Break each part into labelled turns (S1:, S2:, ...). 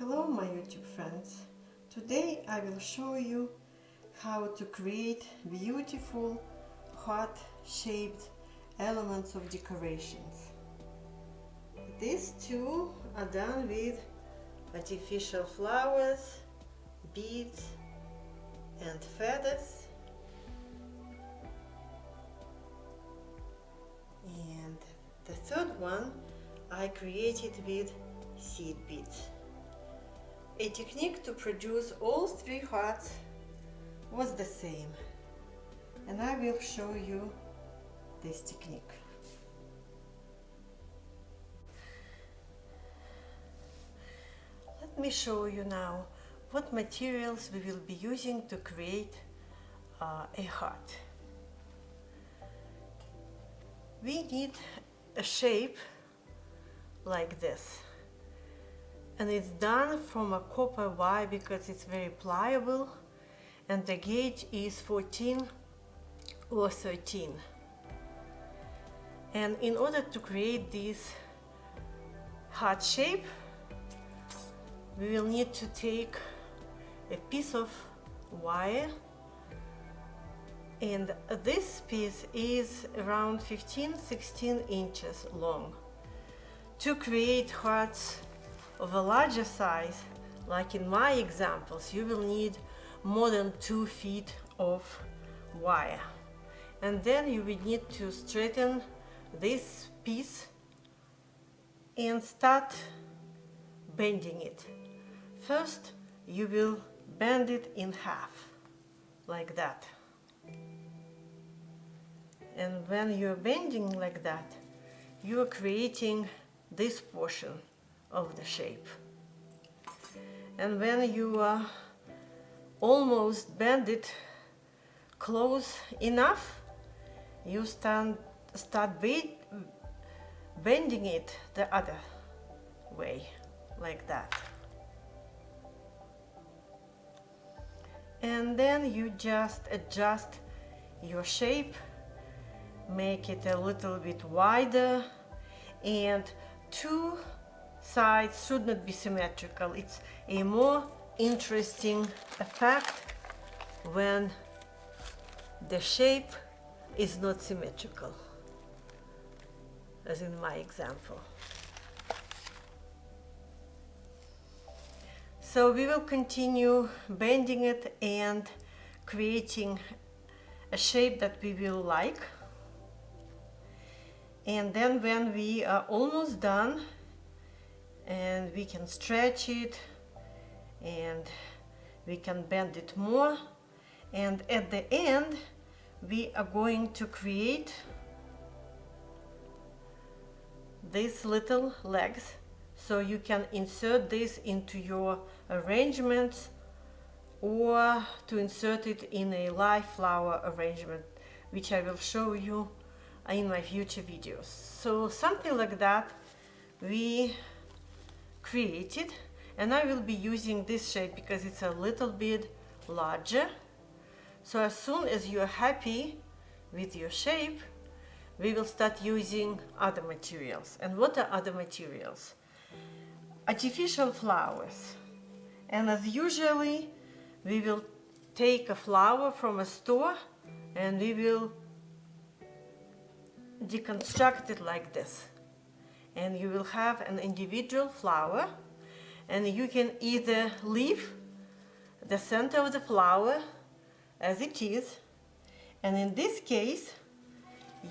S1: Hello my YouTube friends. Today I will show you how to create beautiful heart-shaped elements of decorations. These two are done with artificial flowers, beads and feathers. And the third one I created with seed beads. A technique to produce all three hearts was the same, and I will show you this technique. Let me show you now what materials we will be using to create a heart. We need a shape like this. And it's done from a copper wire because it's very pliable and the gauge is 14 or 13. And in order to create this heart shape, we will need to take a piece of wire, and this piece is around 15-16 inches long. To create hearts of a larger size, like in my examples, you will need more than 2 feet of wire. And then you will need to straighten this piece and start bending it. First, you will bend it in half, like that. And when you're bending like that, you are creating this portion of the shape. And when you almost bend it close enough, you start bending it the other way, like that. And then you just adjust your shape, make it a little bit wider, and two sides should not be symmetrical. It's a more interesting effect when the shape is not symmetrical, as in my example. So we will continue bending it and creating a shape that we will like. And then when we are almost done, and we can stretch it and we can bend it more, and at the end we are going to create these little legs, so you can insert this into your arrangements or to insert it in a live flower arrangement, which I will show you in my future videos. So something like that we created, and I will be using this shape because it's a little bit larger. So as soon as you're happy with your shape, we will start using other materials. And what are other materials? Artificial flowers. And as usually, we will take a flower from a store and we will deconstruct it like this. And you will have an individual flower, and you can either leave the center of the flower as it is, and in this case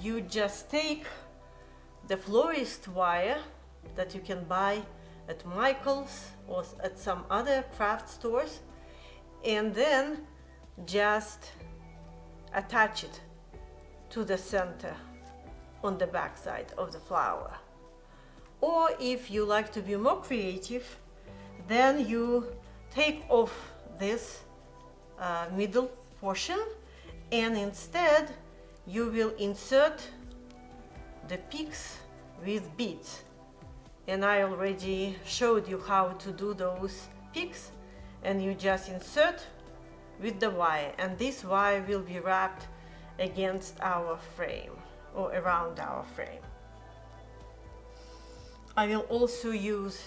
S1: you just take the florist wire that you can buy at Michael's or at some other craft stores, and then just attach it to the center on the back side of the flower. Or if you like to be more creative, then you take off this middle portion, and instead you will insert the peaks with beads. And I already showed you how to do those peaks, and you just insert with the wire, and this wire will be wrapped against our frame or around our frame. I will also use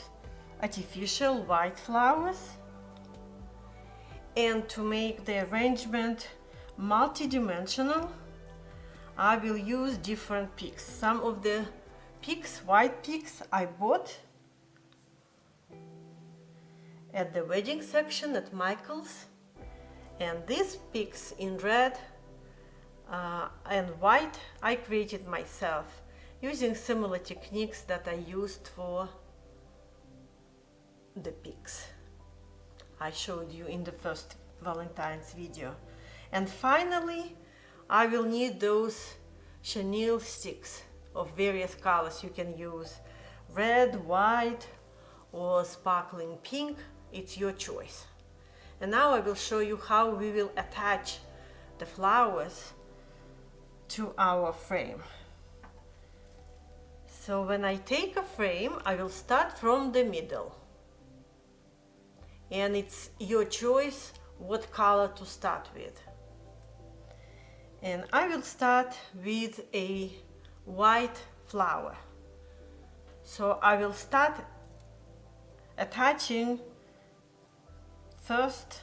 S1: artificial white flowers. And to make the arrangement multi-dimensional, I will use different picks. Some of the picks, white picks, I bought at the wedding section at Michael's, and these picks in red and white I created myself using similar techniques that I used for the picks I showed you in the first Valentine's video. And finally, I will need those chenille sticks of various colors. You can use red, white, or sparkling pink. It's your choice. And now I will show you how we will attach the flowers to our frame. So when I take a frame, I will start from the middle. And it's your choice what color to start with. And I will start with a white flower. So I will start attaching first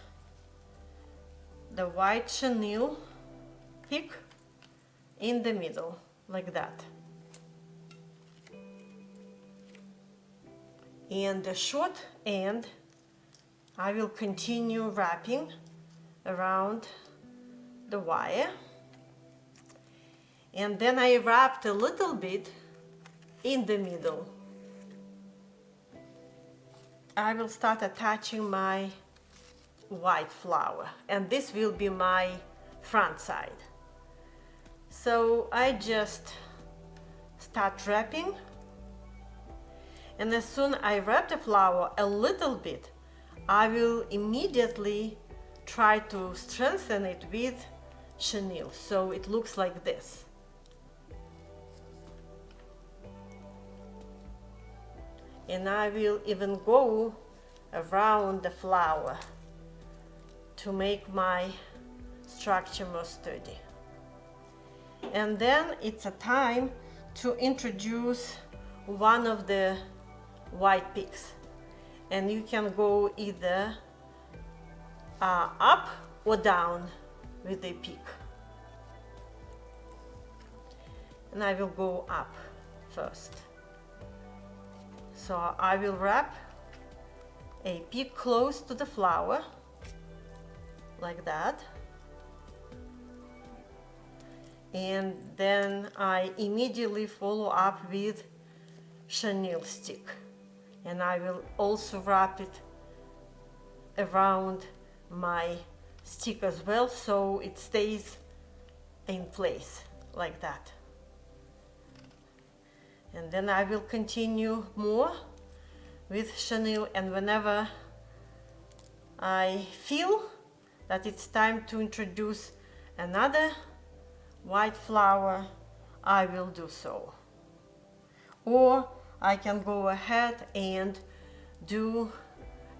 S1: the white chenille pick in the middle, like that. And the short end I will continue wrapping around the wire, and then I wrapped a little bit in the middle. I will start attaching my white flower, and this will be my front side. So I just start wrapping, and as soon as I wrap the flower a little bit, I will immediately try to strengthen it with chenille, so it looks like this. And I will even go around the flower to make my structure more sturdy. And then it's a time to introduce one of the white picks. And you can go either up or down with the pick. And I will go up first. So I will wrap a pick close to the flower, like that. And then I immediately follow up with chenille stick. And I will also wrap it around my stick as well, so it stays in place like that. And then I will continue more with chenille, and whenever I feel that it's time to introduce another white flower, I will do so. Or I can go ahead and do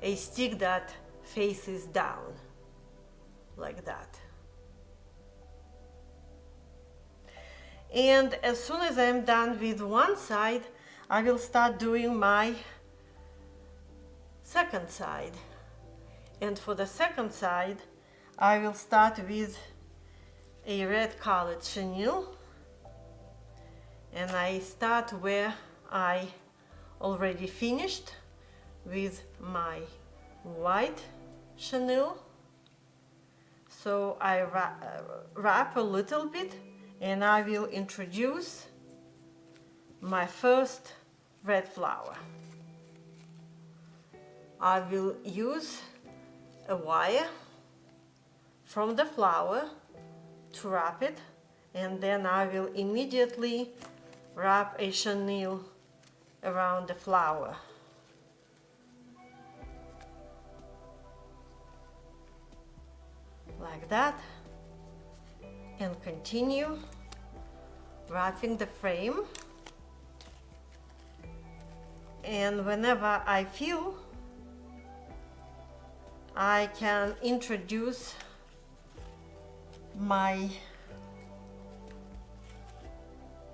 S1: a stick that faces down, like that. And as soon as I'm done with one side, I will start doing my second side. And for the second side, I will start with a red colored chenille, and I start where I already finished with my white chenille. So I wrap a little bit, and I will introduce my first red flower. I will use a wire from the flower to wrap it, and then I will immediately wrap a chenille around the flower. Like that, and continue wrapping the frame. And whenever I feel I can introduce my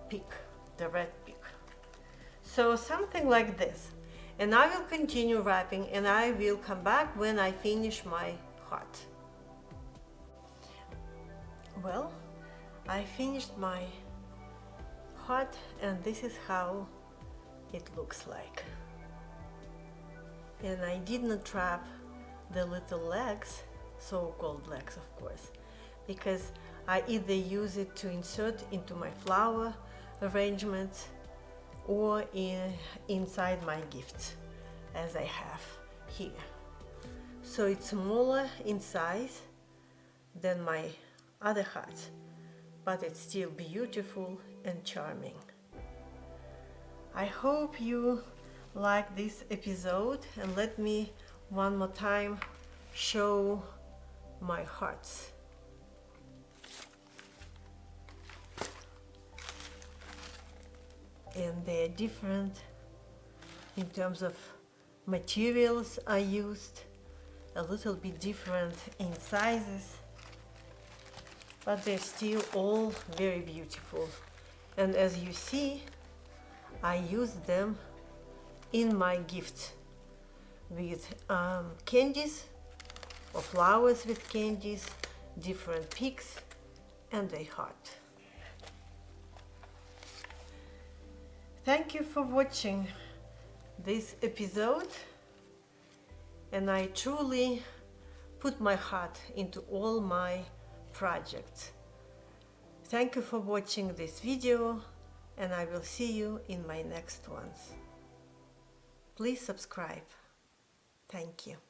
S1: pick, the red pick. So something like this. And I will continue wrapping, and I will come back when I finish my heart. Well, I finished my heart, and this is how it looks like. And I did not wrap the little legs, so-called legs of course, because I either use it to insert into my flower arrangements or inside my gifts, as I have here. So it's smaller in size than my other hearts, but it's still beautiful and charming. I hope you like this episode, and let me one more time show my hearts. And they're different in terms of materials I used, a little bit different in sizes, but they're still all very beautiful. And as you see, I used them in my gifts with candies or flowers with candies, different pics, and a heart. Thank you for watching this episode, and I truly put my heart into all my projects. Thank you for watching this video, and I will see you in my next ones. Please subscribe. Thank you.